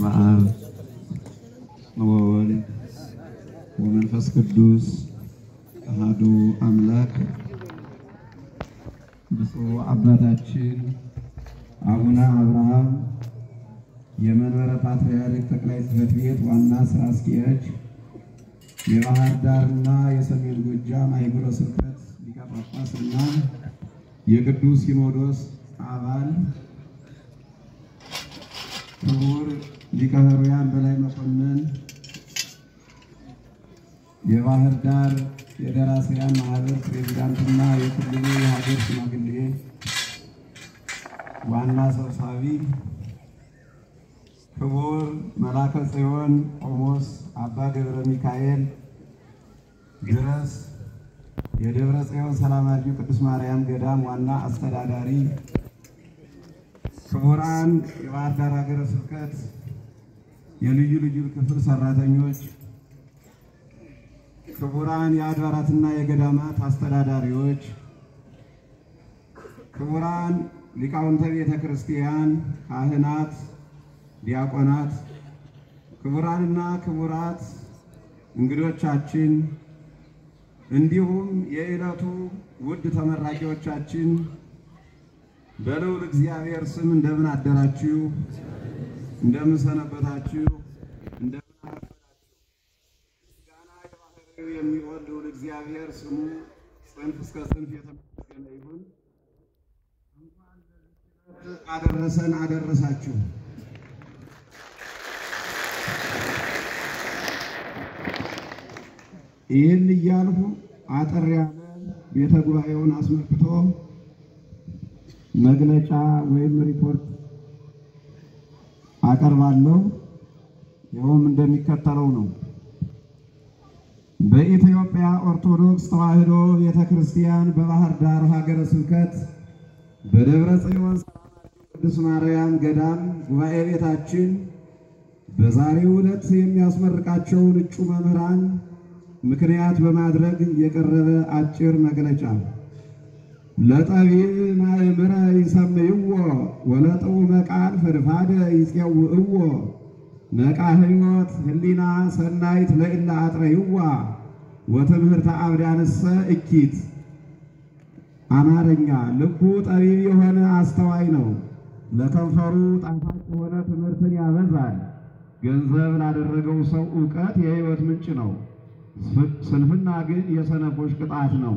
በስመ አብ ወወልድ ወመንፈስ ቅዱስ አሐዱ አምላክ። ብፁዕ አባታችን አቡነ አብርሃም የመንበረ ፓትርያርክ ጠቅላይ ጽሕፈት ቤት ዋና ሥራ አስኪያጅ፣ የባህር ዳርና የሰሜን ጎጃም ሀገረ ስብከት ሊቀ ጳጳስና የቅዱስ ሲኖዶስ አባል ክቡር ሊቀ ኅሩያን በላይ መኮንን፣ የባህር ዳር የደራሲያን ማህበር ፕሬዝዳንትና የክልሉ የሀገር ሽማግሌ ዋና ሰብሳቢ፣ ክቡር መላከ ጽዮን ቆሞስ አባ ገብረ ሚካኤል ድረስ የደብረ ጽዮን ሰላማዊ ቅዱስ ማርያም ገዳም ዋና አስተዳዳሪ፣ ክቡራን የባህር ዳር ሀገረ ስብከት የልዩ ልዩ ክፍል ሰራተኞች፣ ክቡራን የአድባራትና የገዳማት አስተዳዳሪዎች፣ ክቡራን ሊቃውንተ ቤተ ክርስቲያን፣ ካህናት፣ ዲያቆናት፣ ክቡራንና ክቡራት እንግዶቻችን እንዲሁም የዕለቱ ውድ ተመራቂዎቻችን በልዑል እግዚአብሔር ስም እንደምን አደራችሁ? እንደምን ሰነበታችሁ? እንደምን አረፈዳችሁ? ምስጋና የባህሪው የሚሆን ልዑል እግዚአብሔር ስሙ ጽንፍ እስከ ጽንፍ የተመሰገነ ይሁን። እንኳን ለዚህ አደረሰን አደረሳችሁ። ይህን እያልሁ አጠር ያለ ቤተ ጉባኤውን አስመልክቶ መግለጫ ወይም ሪፖርት አቀርባለሁ። ይኸውም እንደሚከተለው ነው። በኢትዮጵያ ኦርቶዶክስ ተዋሕዶ ቤተክርስቲያን በባህር ዳር ሀገረ ስብከት በደብረ ጽዮን ቅዱስ ማርያም ገዳም ጉባኤ ቤታችን በዛሬው ዕለት የሚያስመርቃቸውን እጩ መምህራን ምክንያት በማድረግ የቀረበ አጭር መግለጫ። ለጠቢብ ማእምረ ይሰምይዎ ወለጥዑመ ቃል ፈድፋደ ይፄውዕዎ ነቃ ሕይወት ህሊና ሰናይት ለእለ አጥረይዋ ወትምህርተ አብዳንሰ እኪት። አማርኛ ልቡ ጠቢብ የሆነ አስተዋይ ነው፣ ለከንፈሩ ጣፋጭ የሆነ ትምህርትን ያበዛል። ገንዘብ ላደረገው ሰው ዕውቀት የሕይወት ምንጭ ነው፣ ስንፍና ግን የሰነፎች ቅጣት ነው።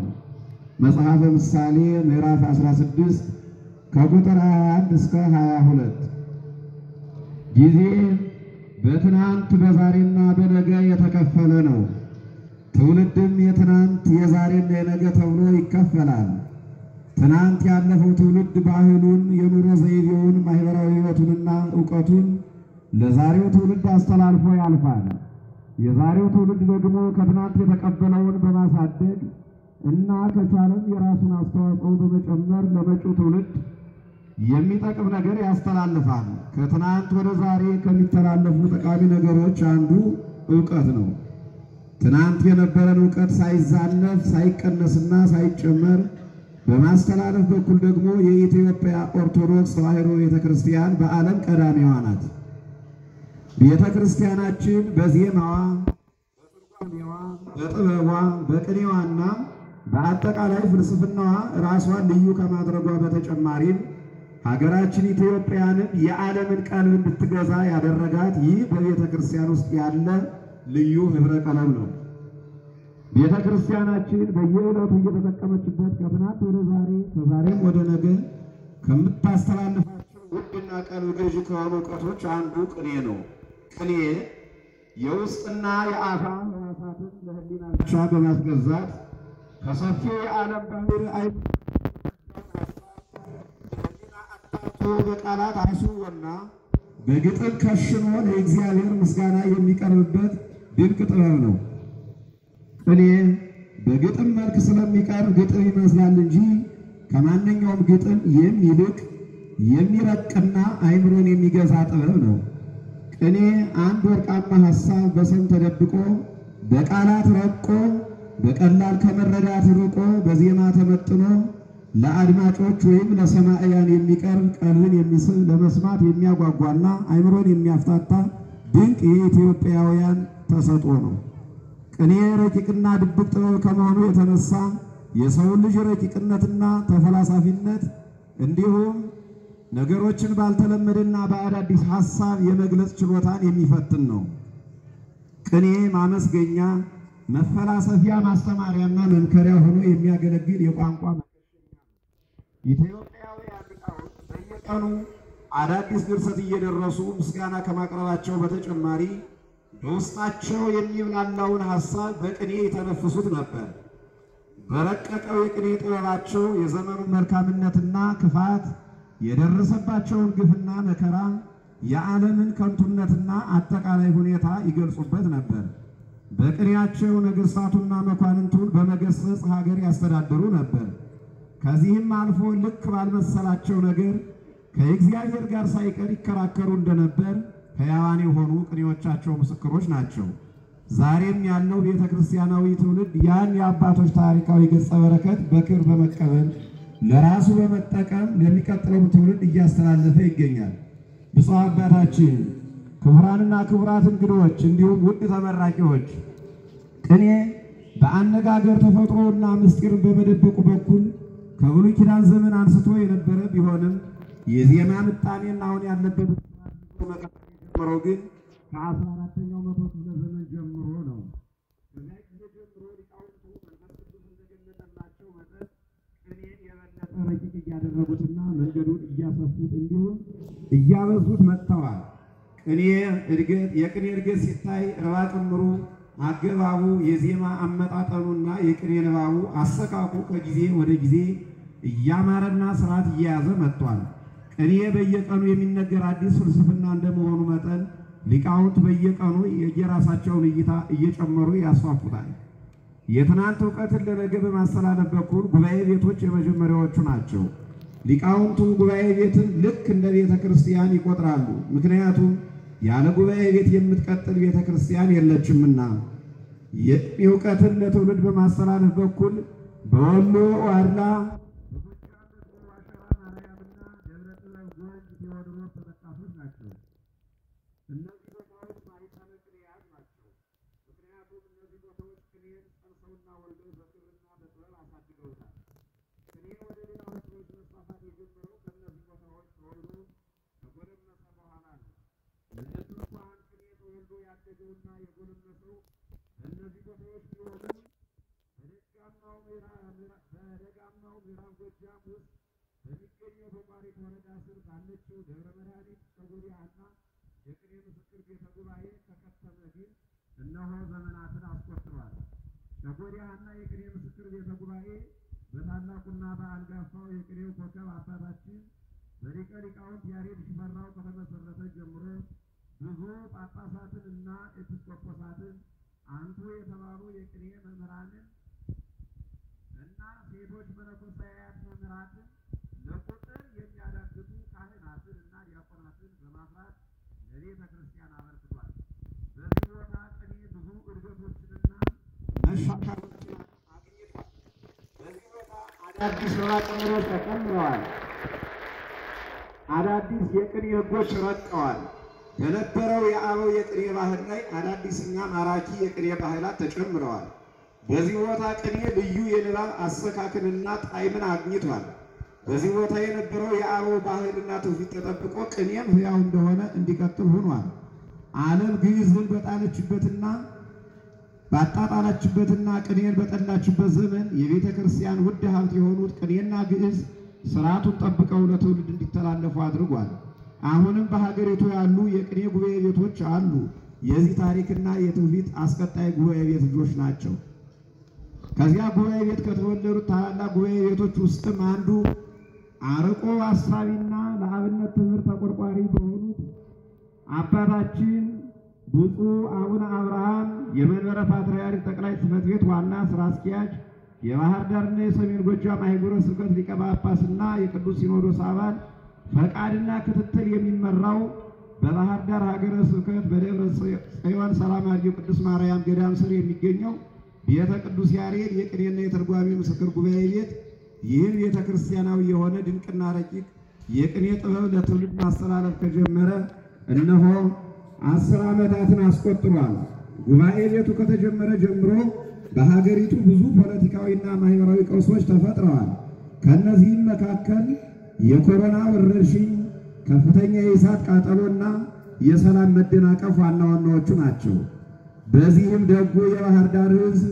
መጽሐፈ ምሳሌ ምዕራፍ 16 ከቁጥር 21 እስከ 22። ጊዜ በትናንት በዛሬና በነገ የተከፈለ ነው። ትውልድም የትናንት የዛሬና የነገ ተብሎ ይከፈላል። ትናንት ያለፈው ትውልድ ባህሉን፣ የኑሮ ዘይቤውን፣ ማህበራዊ ሕይወቱንና ዕውቀቱን ለዛሬው ትውልድ አስተላልፎ ያልፋል። የዛሬው ትውልድ ደግሞ ከትናንት የተቀበለውን በማሳደግ እና ከቻለም የራሱን አስተዋጽኦ በመጨመር ለመጪው ትውልድ የሚጠቅም ነገር ያስተላልፋል። ከትናንት ወደ ዛሬ ከሚተላለፉ ጠቃሚ ነገሮች አንዱ ዕውቀት ነው። ትናንት የነበረን ዕውቀት ሳይዛነፍ ሳይቀነስና ሳይጨመር በማስተላለፍ በኩል ደግሞ የኢትዮጵያ ኦርቶዶክስ ተዋሕዶ ቤተክርስቲያን በዓለም ቀዳሚዋ ናት። ቤተክርስቲያናችን በዜማዋ፣ በትርጓሜዋ፣ በጥበቧ፣ በቅኔዋና በአጠቃላይ ፍልስፍናዋ ራሷን ልዩ ከማድረጓ በተጨማሪም ሀገራችን ኢትዮጵያንን የዓለምን ቀልብ እንድትገዛ ያደረጋት ይህ በቤተ ክርስቲያን ውስጥ ያለ ልዩ ህብረ ቀለም ነው። ቤተ ክርስቲያናችን በየዕለቱ እየተጠቀመችበት ከትናንት ወደ ዛሬ ከዛሬም ወደ ነገ ከምታስተላልፋቸው ውድና ቀልብ ገዢ ከሆኑ ዕውቀቶች አንዱ ቅኔ ነው። ቅኔ የውስጥና የአፋ ሕዋሳትን ለህሊና ብቻ በማስገዛት ከሰፊው የዓለም ባህር በቃላት አስውቦና በግጥም ከሽኖ ለእግዚአብሔር ምስጋና የሚቀርብበት ድንቅ ጥበብ ነው። ቅኔ በግጥም መልክ ስለሚቀርብ ግጥም ይመስላል እንጂ ከማንኛውም ግጥም የሚልቅ የሚረቅና አይምሮን የሚገዛ ጥበብ ነው። ቅኔ አንድ ወርቃማ ሐሳብ በሰም ተደብቆ በቃላት ረቆ በቀላል ከመረዳት ርቆ በዜማ ተመጥኖ ለአድማጮች ወይም ለሰማዕያን የሚቀርብ ቀልብን የሚስብ ለመስማት የሚያጓጓና አይምሮን የሚያፍታታ ድንቅ የኢትዮጵያውያን ተሰጥኦ ነው። ቅኔ ረቂቅና ድብቅ ጥበብ ከመሆኑ የተነሳ የሰው ልጅ ረቂቅነትና ተፈላሳፊነት እንዲሁም ነገሮችን ባልተለመደና በአዳዲስ ሐሳብ የመግለጽ ችሎታን የሚፈትን ነው። ቅኔ ማመስገኛ፣ መፈላሰፊያ፣ ማስተማሪያና መምከሪያ ሆኖ የሚያገለግል የቋንቋ ኢትዮጵያውያን ሊቃውንት በየቀኑ አዳዲስ ድርሰት እየደረሱ ምስጋና ከማቅረባቸው በተጨማሪ በውስጣቸው የሚብላላውን ሐሳብ በቅኔ የተነፍሱት ነበር። በረቀቀው የቅኔ ጥበባቸው የዘመኑን መልካምነትና ክፋት፣ የደረሰባቸውን ግፍና መከራ፣ የዓለምን ከንቱነትና አጠቃላይ ሁኔታ ይገልጹበት ነበር። በቅኔያቸው ነገሥታቱና መኳንንቱን በመገሰጽ ሀገር ያስተዳድሩ ነበር። ከዚህም አልፎ ልክ ባልመሰላቸው ነገር ከእግዚአብሔር ጋር ሳይቀር ይከራከሩ እንደነበር ሕያዋን የሆኑ ቅኔዎቻቸው ምስክሮች ናቸው። ዛሬም ያለው ቤተ ክርስቲያናዊ ትውልድ ያን የአባቶች ታሪካዊ ገጸ በረከት በክብር በመቀበል ለራሱ በመጠቀም ለሚቀጥለው ትውልድ እያስተላለፈ ይገኛል። ብፁዕ አባታችን፣ ክቡራንና ክቡራት እንግዶች፣ እንዲሁም ውድ ተመራቂዎች፣ ቅኔ በአነጋገር ተፈጥሮና ምስጢርን በመደበቁ በኩል ከብሉይ ኪዳን ዘመን አንስቶ የነበረ ቢሆንም የዜማ ምጣኔና አሁን ያለበት መቀጠል የጀመረው ግን ከ14ኛው መቶ ክፍለ ዘመን ጀምሮ ነው። ከዚያ ጊዜ ጀምሮ ሊቃውንቱ መንፈስ ቅዱስ እንደገለጠላቸው መጠን ቅኔን የበለጠ ረቂቅ እያደረጉትና መንገዱን እያሰፉት እንዲሁም እያበዙት መጥተዋል። የቅኔ እድገት ሲታይ ርባ ጭምሩ፣ አገባቡ፣ የዜማ አመጣጠኑና የቅኔ ንባቡ አሰቃቁ ከጊዜ ወደ ጊዜ እያማረና ስርዓት እየያዘ መጥቷል። ቅኔ በየቀኑ የሚነገር አዲስ ፍልስፍና እንደመሆኑ መጠን ሊቃውንት በየቀኑ የየራሳቸውን እይታ እየጨመሩ ያስፋፉታል። የትናንት እውቀትን ለነገ በማስተላለፍ በኩል ጉባኤ ቤቶች የመጀመሪያዎቹ ናቸው። ሊቃውንቱ ጉባኤ ቤትን ልክ እንደ ቤተ ክርስቲያን ይቆጥራሉ። ምክንያቱም ያለ ጉባኤ ቤት የምትቀጥል ቤተ ክርስቲያን የለችምና። እውቀትን ለትውልድ በማስተላለፍ በኩል በወሎ ዋድላ፣ በጎጃም ደግሞ ዋሸራ ማርያምና ደብረ ጥበብ ጎንጅ ቴዎድሮስ ተጠቃሾች ናቸው። እነዚህ ቦታዎች ማኅተመ ቅኔያት ናቸው። ምክንያቱም እነዚህ ቦታዎች ቅኔን ጸንሰውና ወልደው በክብርና በጥበብ አሳድገውታል። ቅኔ ወደ ሌላ ቦታዎች መስፋፋት የጀመረው ከእነዚህ ቦታዎች ተወልዶ ከጎለመሰ በኋላ ነው። ለትርጓን ቅኔ ተወልዶ ያደገውና የጎለመሰው በእነዚህ ቦታዎች ቢሆንም በደጋማው ምዕራብ ጎጃም ውስጥ በሚገኘው በቋሪት ወረዳ ስር ባለችው ደብረ መድኃኒት ሸጎሪያና የቅኔ ምስክር ቤተ ጉባኤ ተከተመ ግን እነሆ ዘመናትን አስቆጥሯል። ሸጎሪያና የቅኔ ምስክር ቤተ ጉባኤ በታላቁና በአንጋፋው የቅኔው ኮከብ አባታችን በሊቀ ሊቃውንት ያሬድ ሽፈራው ከተመሰረተ ጀምሮ ብዙ ጳጳሳትንና ኤጲስቆጶሳትን አንቱ የተባሉ የቅኔ መምህራንን እና ሴቶች መነኮሳያት መምህራትን ለቁጥር የሚያዳግቱ ካህናትን እና ዲያቆናትን በማፍራት ለቤተ ክርስቲያን አበርክቷል። በዚህ ቦታ ቅኔ ብዙ እድገቶችንና መሻሻሎችን አግኝቷል። በዚህ ቦታ አዳዲስ መዋቅሮች ተጨምረዋል። አዳዲስ የቅኔ ሕጎች ረቀዋል። በነበረው የአበው የቅኔ ባህል ላይ አዳዲስና ማራኪ የቅኔ ባህላት ተጨምረዋል። በዚህ ቦታ ቅኔ ልዩ የንባብ አሰካክንና ጣዕምን አግኝቷል። በዚህ ቦታ የነበረው የአበው ባህልና ትውፊት ተጠብቆ ቅኔም ሕያው እንደሆነ እንዲቀጥል ሆኗል። ዓለም ግዕዝን በጣለችበትና ባጣጣላችበትና ቅኔን በጠላችበት ዘመን የቤተ ክርስቲያን ውድ ሀብት የሆኑት ቅኔና ግዕዝ ስርዓቱን ጠብቀው ለትውልድ እንዲተላለፉ አድርጓል። አሁንም በሀገሪቱ ያሉ የቅኔ ጉባኤ ቤቶች አሉ። የዚህ ታሪክና የትውፊት አስቀጣይ ጉባኤ ቤት ልጆች ናቸው። ከዚያ ጉባኤ ቤት ከተወለዱት ታላላቅ ጉባኤ ቤቶች ውስጥም አንዱ አርቆ አሳቢና ለአብነት ትምህርት ተቆርቋሪ በሆኑት አባታችን ብፁዕ አቡነ አብርሃም የመንበረ ፓትርያርክ ጠቅላይ ጽሕፈት ቤት ዋና ስራ አስኪያጅ፣ የባህር ዳርና የሰሜን ጎጃም አህጉረ ስብከት ሊቀ ጳጳስና የቅዱስ ሲኖዶስ አባል ፈቃድና ክትትል የሚመራው በባህር ዳር ሀገረ ስብከት በደብረ ጽዮን ሰላም አድርጌው ቅዱስ ማርያም ገዳም ስር የሚገኘው ቤተ ቅዱስ ያሬድ የቅኔና የትርጓሜ ምስክር ጉባኤ ቤት ይህም ቤተክርስቲያናዊ የሆነ ድንቅና ረቂቅ የቅኔ ጥበብ ለትውልድ ማስተላለፍ ከጀመረ እነሆ 10 ዓመታትን አስቆጥሯል። ጉባኤ ቤቱ ከተጀመረ ጀምሮ በሀገሪቱ ብዙ ፖለቲካዊና ማህበራዊ ቀውሶች ተፈጥረዋል። ከነዚህም መካከል የኮሮና ወረርሽኝ፣ ከፍተኛ የእሳት ቃጠሎና የሰላም መደናቀፍ ዋና ዋናዎቹ ናቸው። በዚህም ደጉ የባህር ዳር ሕዝብ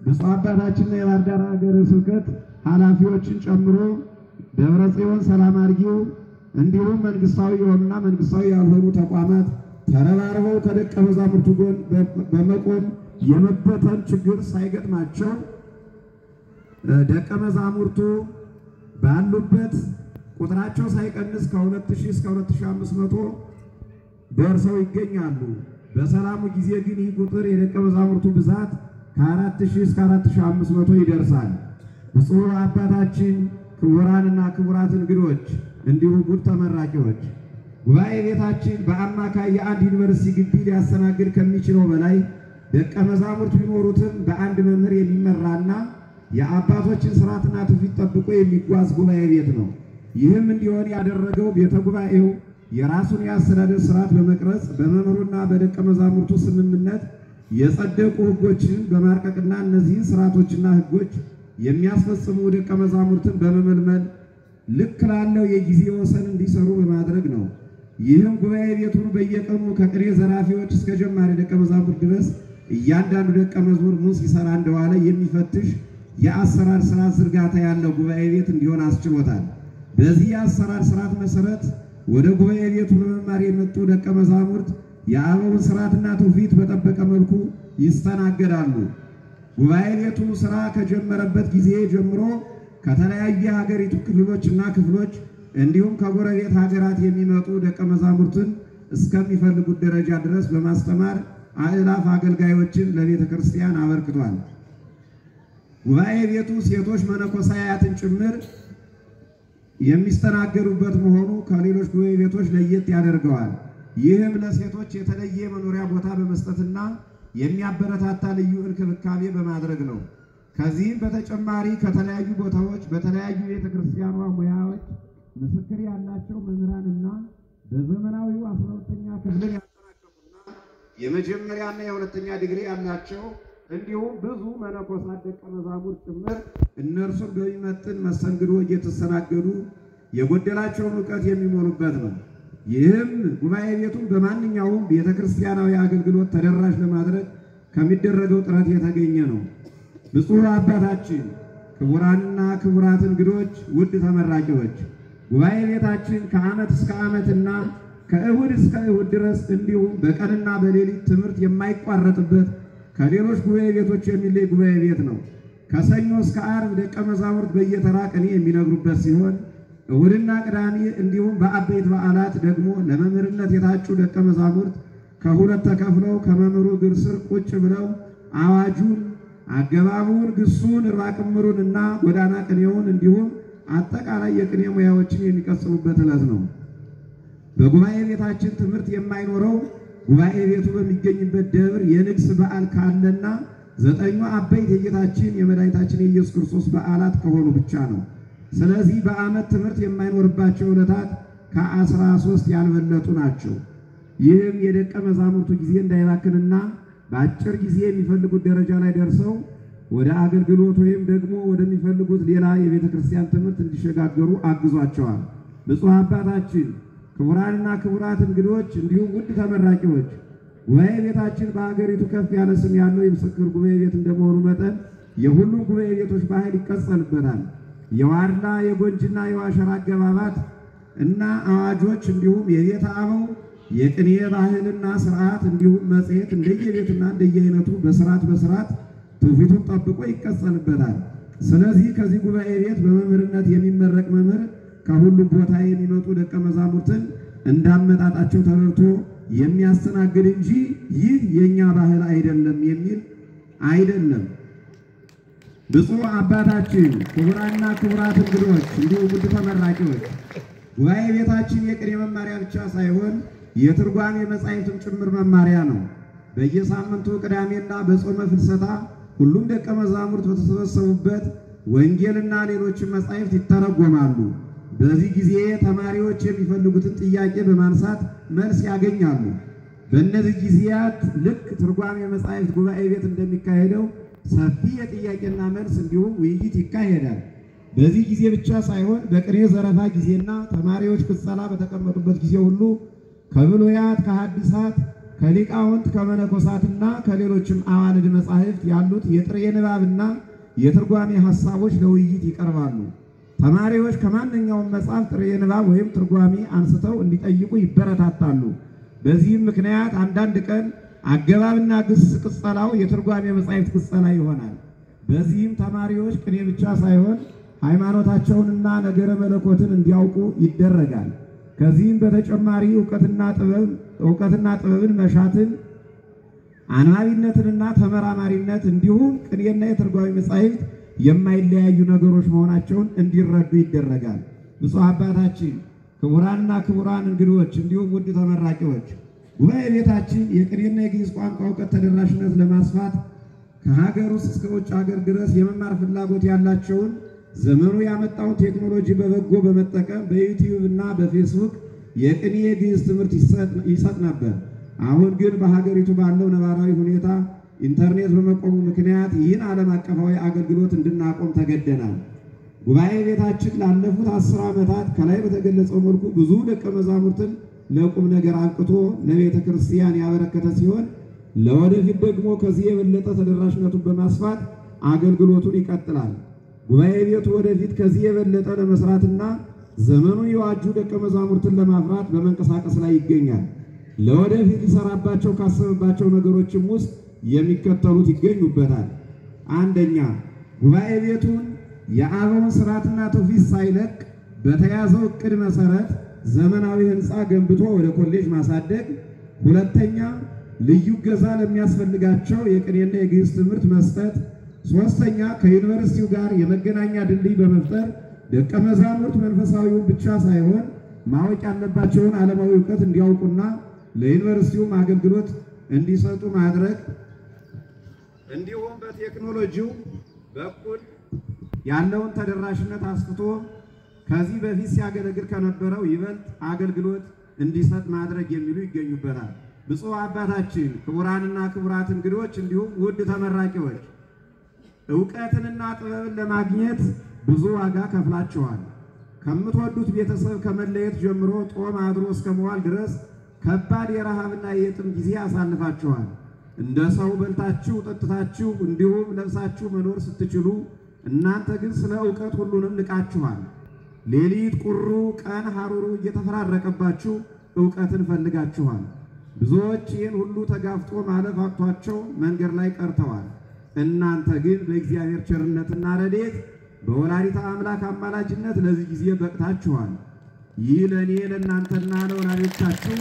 ብፁዕ አባታችንና የባህር ዳር ሀገረ ስብከት ኃላፊዎችን ጨምሮ ደብረ ጽዮን፣ ሰላም አርጊው እንዲሁም መንግስታዊ የሆኑና መንግስታዊ ያልሆኑ ተቋማት ተረባርበው ከደቀ መዛሙርቱ ጎን በመቆም የመበተን ችግር ሳይገጥማቸው ደቀ መዛሙርቱ ባሉበት ቁጥራቸው ሳይቀንስ ከ2000 እስከ 2500 ደርሰው ይገኛሉ። በሰላሙ ጊዜ ግን ይህ ቁጥር የደቀ መዛሙርቱ ብዛት ከ4000 እስከ 4500 ይደርሳል። ብፁዕ አባታችን ክቡራንና ክቡራት እንግዶች እንዲሁም ውድ ተመራቂዎች ጉባኤ ቤታችን በአማካይ የአንድ ዩኒቨርሲቲ ግቢ ሊያስተናግድ ከሚችለው በላይ ደቀ መዛሙርት ቢኖሩትም በአንድ መምህር የሚመራና የአባቶችን ስርዓትና ትውፊት ጠብቆ የሚጓዝ ጉባኤ ቤት ነው። ይህም እንዲሆን ያደረገው ቤተ ጉባኤው የራሱን የአስተዳደር ስርዓት በመቅረጽ በመምህሩና በደቀ መዛሙርቱ ስምምነት የጸደቁ ሕጎችን በማርቀቅና እነዚህን ስርዓቶችና ሕጎች የሚያስፈጽሙ ደቀ መዛሙርትን በመመልመል ልክ ላለው የጊዜ ወሰን እንዲሰሩ በማድረግ ነው። ይህም ጉባኤ ቤቱን በየቀኑ ከቅኔ ዘራፊዎች እስከ ጀማሪ ደቀ መዛሙርት ድረስ እያንዳንዱ ደቀ መዝሙር ምን ሲሰራ እንደዋለ የሚፈትሽ የአሰራር ስርዓት ዝርጋታ ያለው ጉባኤ ቤት እንዲሆን አስችሎታል። በዚህ የአሰራር ስርዓት መሰረት ወደ ጉባኤ ቤቱ ለመማር የመጡ ደቀ መዛሙርት የአበውን ስርዓትና ትውፊት በጠበቀ መልኩ ይስተናገዳሉ። ጉባኤ ቤቱ ስራ ከጀመረበት ጊዜ ጀምሮ ከተለያዩ የሀገሪቱ ክልሎችና ክፍሎች እንዲሁም ከጎረቤት ሀገራት የሚመጡ ደቀ መዛሙርትን እስከሚፈልጉት ደረጃ ድረስ በማስተማር አእላፍ አገልጋዮችን ለቤተ ክርስቲያን አበርክቷል። ጉባኤ ቤቱ ሴቶች መነኮሳያትን ጭምር የሚስተናገዱበት መሆኑ ከሌሎች ጉባኤ ቤቶች ለየት ያደርገዋል። ይህም ለሴቶች የተለየ መኖሪያ ቦታ በመስጠትና የሚያበረታታ ልዩ እንክብካቤ በማድረግ ነው። ከዚህም በተጨማሪ ከተለያዩ ቦታዎች በተለያዩ ቤተ ክርስቲያኗ ሙያዎች ምስክር ያላቸው መምህራንና በዘመናዊው 12ኛ ክፍልን ያጠናቀቁና የመጀመሪያና የሁለተኛ ዲግሪ ያላቸው እንዲሁም ብዙ መነኮሳት ደቀ መዛሙርት ጭምር እነርሱን በሚመጥን መስተንግዶ እየተስተናገዱ የጎደላቸውን ዕውቀት የሚሞሉበት ነው። ይህም ጉባኤ ቤቱን በማንኛውም ቤተ ክርስቲያናዊ አገልግሎት ተደራሽ ለማድረግ ከሚደረገው ጥረት የተገኘ ነው። ብፁዕ አባታችን ክቡራንና ክቡራት እንግዶች፣ ውድ ተመራቂዎች ጉባኤ ቤታችን ከዓመት እስከ ዓመትና ከእሁድ እስከ እሁድ ድረስ እንዲሁም በቀንና በሌሊት ትምህርት የማይቋረጥበት ከሌሎች ጉባኤ ቤቶች የሚለይ ጉባኤ ቤት ነው። ከሰኞ እስከ ዓርብ ደቀ መዛሙርት በየተራ ቅኔ የሚነግሩበት ሲሆን እሁድና ቅዳሜ እንዲሁም በአበይት በዓላት ደግሞ ለመምህርነት የታጩ ደቀ መዛሙርት ከሁለት ተከፍለው ከመምህሩ እግር ስር ቁጭ ብለው አዋጁን፣ አገባቡን፣ ግሱን፣ እርባቅምሩንና ጎዳና ቅኔውን እንዲሁም አጠቃላይ የቅኔ ሙያዎችን የሚቀስሙበት ዕለት ነው። በጉባኤ ቤታችን ትምህርት የማይኖረው ጉባኤ ቤቱ በሚገኝበት ደብር የንግስ በዓል ካለና 9ኙ አበይት የጌታችን የመድኃኒታችን የኢየሱስ ክርስቶስ በዓላት ከሆኑ ብቻ ነው። ስለዚህ በዓመት ትምህርት የማይኖርባቸው ዕለታት ከ13 ያልበለጡ ናቸው። ይህም የደቀ መዛሙርቱ ጊዜ እንዳይባክንና በአጭር ጊዜ የሚፈልጉት ደረጃ ላይ ደርሰው ወደ አገልግሎት ወይም ደግሞ ወደሚፈልጉት ሌላ የቤተ ክርስቲያን ትምህርት እንዲሸጋገሩ አግዟቸዋል። ብፁዕ አባታችን ክቡራንና ክቡራት እንግዶች እንዲሁም ውድ ተመራቂዎች ጉባኤ ቤታችን በሀገሪቱ ከፍ ያለ ስም ያለው የምስክር ጉባኤ ቤት እንደመሆኑ መጠን የሁሉም ጉባኤ ቤቶች ባህል ይቀጸልበታል። የዋርላ የጎንጅና የዋሸራ አገባባት እና አዋጆች እንዲሁም የቤተ አበው የቅኔ ባህልና ስርዓት እንዲሁም መጽሔት እንደየቤቱና እንደየአይነቱ በስርዓት ትውፊቱን ጠብቆ ይቀጸልበታል። ስለዚህ ከዚህ ጉባኤ ቤት በመምህርነት የሚመረቅ መምህር ከሁሉም ቦታ የሚመጡ ደቀ መዛሙርትን እንዳመጣጣቸው ተረድቶ የሚያስተናግድ እንጂ ይህ የኛ ባህል አይደለም የሚል አይደለም። ብፁዕ አባታችን ክቡራንና ክቡራት እንግዶች እንዲሁም ውድ ተመራቂዎች ጉባኤ ቤታችን የቅኔ መማሪያ ብቻ ሳይሆን የትርጓሜ መጻሕፍትም ጭምር መማሪያ ነው። በየሳምንቱ ቅዳሜና በጾመ ፍልሰታ ሁሉም ደቀ መዛሙርት በተሰበሰቡበት ወንጌልና ሌሎችን መጻሕፍት ይተረጎማሉ። በዚህ ጊዜ ተማሪዎች የሚፈልጉትን ጥያቄ በማንሳት መልስ ያገኛሉ። በእነዚህ ጊዜያት ልክ ትርጓሜ መጻሕፍት ጉባኤ ቤት እንደሚካሄደው ሰፊ የጥያቄና መልስ እንዲሁም ውይይት ይካሄዳል። በዚህ ጊዜ ብቻ ሳይሆን በቅኔ ዘረፋ ጊዜና ተማሪዎች ቅጸላ በተቀመጡበት ጊዜ ሁሉ ከብሉያት፣ ከሐዲሳት፣ ከሊቃውንት፣ ከመነኮሳትና ከሌሎችም አዋልድ መጻሕፍት ያሉት የጥሬ ንባብና የትርጓሜ ሐሳቦች ለውይይት ይቀርባሉ። ተማሪዎች ከማንኛውም መጽሐፍ ጥሬ ንባብ ወይም ትርጓሜ አንስተው እንዲጠይቁ ይበረታታሉ። በዚህም ምክንያት አንዳንድ ቀን አገባብና ግስ ቅጸላው የትርጓሜ መጻሕፍት ቅጸላ ይሆናል። በዚህም ተማሪዎች ቅኔ ብቻ ሳይሆን ሃይማኖታቸውንና ነገረ መለኮትን እንዲያውቁ ይደረጋል። ከዚህም በተጨማሪ ዕውቀትና ጥበብን መሻትን፣ አንባቢነትንና ተመራማሪነት እንዲሁም ቅኔና የትርጓሜ መጻሕፍት የማይለያዩ ነገሮች መሆናቸውን እንዲረዱ ይደረጋል። ብፁዕ አባታችን፣ ክቡራንና ክቡራን እንግዶች እንዲሁም ውድ ተመራቂዎች ጉባኤ ቤታችን የቅኔና የግዕዝ ቋንቋ እውቀት ተደራሽነት ለማስፋት ከሀገር ውስጥ እስከ ውጭ ሀገር ድረስ የመማር ፍላጎት ያላቸውን ዘመኑ ያመጣውን ቴክኖሎጂ በበጎ በመጠቀም በዩቲዩብ እና በፌስቡክ የቅኔ የግዕዝ ትምህርት ይሰጥ ነበር። አሁን ግን በሀገሪቱ ባለው ነባራዊ ሁኔታ ኢንተርኔት በመቆሙ ምክንያት ይህን ዓለም አቀፋዊ አገልግሎት እንድናቆም ተገደናል። ጉባኤ ቤታችን ላለፉት 10 ዓመታት ከላይ በተገለጸው መልኩ ብዙ ደቀ መዛሙርትን ለቁም ነገር አብቅቶ ለቤተ ክርስቲያን ያበረከተ ሲሆን ለወደፊት ደግሞ ከዚህ የበለጠ ተደራሽነቱን በማስፋት አገልግሎቱን ይቀጥላል። ጉባኤ ቤቱ ወደፊት ከዚህ የበለጠ ለመስራትና ዘመኑን የዋጁ ደቀ መዛሙርትን ለማፍራት በመንቀሳቀስ ላይ ይገኛል። ለወደፊት ሊሰራባቸው ካሰበባቸው ነገሮችም ውስጥ የሚከተሉት ይገኙበታል። አንደኛ፣ ጉባኤ ቤቱን የአበውን ስርዓትና ትውፊት ሳይለቅ በተያዘው እቅድ መሰረት ዘመናዊ ህንፃ ገንብቶ ወደ ኮሌጅ ማሳደግ። ሁለተኛ፣ ልዩ ገዛ ለሚያስፈልጋቸው የቅኔና የግዕዝ ትምህርት መስጠት። ሶስተኛ፣ ከዩኒቨርሲቲው ጋር የመገናኛ ድልድይ በመፍጠር ደቀ መዛሙርት መንፈሳዊውን ብቻ ሳይሆን ማወቅ ያለባቸውን ዓለማዊ እውቀት እንዲያውቁና ለዩኒቨርሲቲውም አገልግሎት እንዲሰጡ ማድረግ። እንዲሁም በቴክኖሎጂው በኩል ያለውን ተደራሽነት አስፍቶ ከዚህ በፊት ሲያገለግል ከነበረው ይበልጥ አገልግሎት እንዲሰጥ ማድረግ የሚሉ ይገኙበታል። ብፁዕ አባታችን፣ ክቡራንና ክቡራት እንግዶች እንዲሁም ውድ ተመራቂዎች ዕውቀትንና ጥበብን ለማግኘት ብዙ ዋጋ ከፍላችኋል። ከምትወዱት ቤተሰብ ከመለየት ጀምሮ ጦም አድሮ እስከ መዋል ድረስ ከባድ የረሃብና የጥም ጊዜ አሳልፋችኋል። እንደ ሰው በልታችሁ ጠጥታችሁ እንዲሁም ለብሳችሁ መኖር ስትችሉ እናንተ ግን ስለ ዕውቀት ሁሉንም ንቃችኋል። ሌሊት ቁሩ ቀን ሐሩሩ እየተፈራረቀባችሁ ዕውቀትን ፈልጋችኋል። ብዙዎች ይህን ሁሉ ተጋፍጦ ማለፍ አቅቷቸው መንገድ ላይ ቀርተዋል። እናንተ ግን በእግዚአብሔር ቸርነትና ረድኤት በወላዲተ አምላክ አማላጅነት ለዚህ ጊዜ በቅታችኋል። ይህ ለእኔ ለእናንተና ለወላጆቻችሁ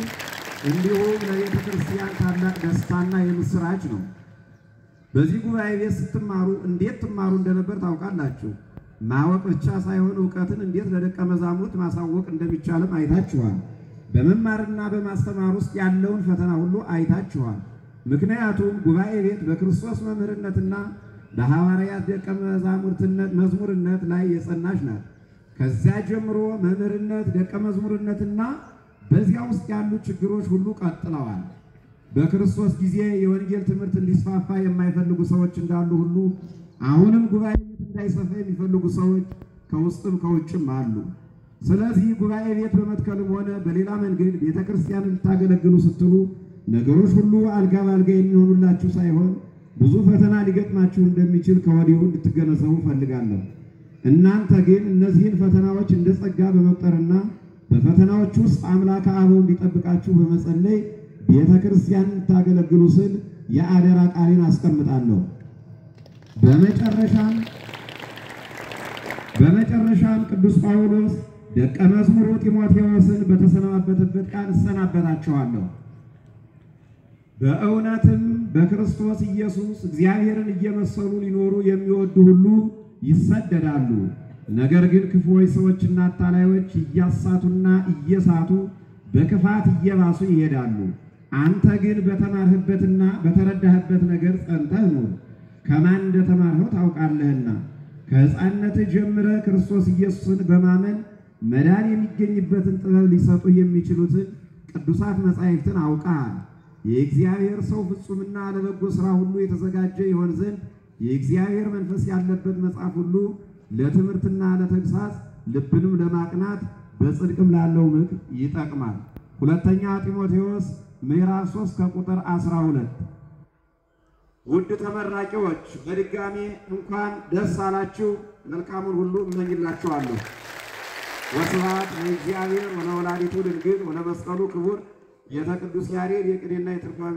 እንዲሁም ለቤተ ክርስቲያን ታላቅ ደስታና የምስራች ነው። በዚህ ጉባኤ ቤት ስትማሩ እንዴት ትማሩ እንደነበር ታውቃላችሁ። ማወቅ ብቻ ሳይሆን ዕውቀትን እንዴት ለደቀ መዛሙርት ማሳወቅ እንደሚቻልም አይታችኋል። በመማርና በማስተማር ውስጥ ያለውን ፈተና ሁሉ አይታችኋል። ምክንያቱም ጉባኤ ቤት በክርስቶስ መምህርነትና በሐዋርያት ደቀ መዝሙርነት ላይ የጸናች ናት። ከዚያ ጀምሮ መምህርነት፣ ደቀ መዝሙርነትና በዚያ ውስጥ ያሉ ችግሮች ሁሉ ቀጥለዋል። በክርስቶስ ጊዜ የወንጌል ትምህርት እንዲስፋፋ የማይፈልጉ ሰዎች እንዳሉ ሁሉ አሁንም ጉባኤ ቤት እንዳይሰፋ የሚፈልጉ ሰዎች ከውስጥም ከውጭም አሉ። ስለዚህ ጉባኤ ቤት በመትከልም ሆነ በሌላ መንገድ ቤተ ክርስቲያንን ልታገለግሉ ስትሉ ነገሮች ሁሉ አልጋ ባልጋ የሚሆኑላችሁ ሳይሆን ብዙ ፈተና ሊገጥማችሁ እንደሚችል ከወዲሁ እንድትገነዘቡ ፈልጋለሁ። እናንተ ግን እነዚህን ፈተናዎች እንደ ጸጋ በመቁጠርና በፈተናዎች ውስጥ አምላከ አበው እንዲጠብቃችሁ በመጸለይ ቤተ ክርስቲያን እንድታገለግሉ ስል የአደራ ቃሌን አስቀምጣለሁ። በመጨረሻም ቅዱስ ጳውሎስ ደቀ መዝሙሩ ጢሞቴዎስን በተሰናበተበት ቃል እሰናበታችኋለሁ። በእውነትም በክርስቶስ ኢየሱስ እግዚአብሔርን እየመሰሉ ሊኖሩ የሚወዱ ሁሉ ይሰደዳሉ። ነገር ግን ክፉዎች ሰዎችና አታላዮች እያሳቱና እየሳቱ በክፋት እየባሱ ይሄዳሉ። አንተ ግን በተማርህበትና በተረዳህበት ነገር ጸንተህ ኑር፣ ከማን እንደተማርኸው ታውቃለህና ከሕፃንነት ጀምረ ክርስቶስ ኢየሱስን በማመን መዳን የሚገኝበትን ጥበብ ሊሰጡ የሚችሉትን ቅዱሳት መጻሕፍትን አውቃል። የእግዚአብሔር ሰው ፍጹምና ለበጎ ሥራ ሁሉ የተዘጋጀ ይሆን ዘንድ የእግዚአብሔር መንፈስ ያለበት መጽሐፍ ሁሉ ለትምህርትና ለተግሳጽ ልብንም ለማቅናት በጽድቅም ላለው ምክር ይጠቅማል። ሁለተኛ ጢሞቴዎስ ምዕራፍ 3 ከቁጥር 12። ውድ ተመራቂዎች በድጋሚ እንኳን ደስ አላችሁ። መልካሙን ሁሉ እመኝላችኋለሁ። ወስብሐት ለእግዚአብሔር ወለወላዲቱ ድንግል ወለመስቀሉ ክቡር። የቅዱስ ያሬድ የቅኔና የትርጓሜ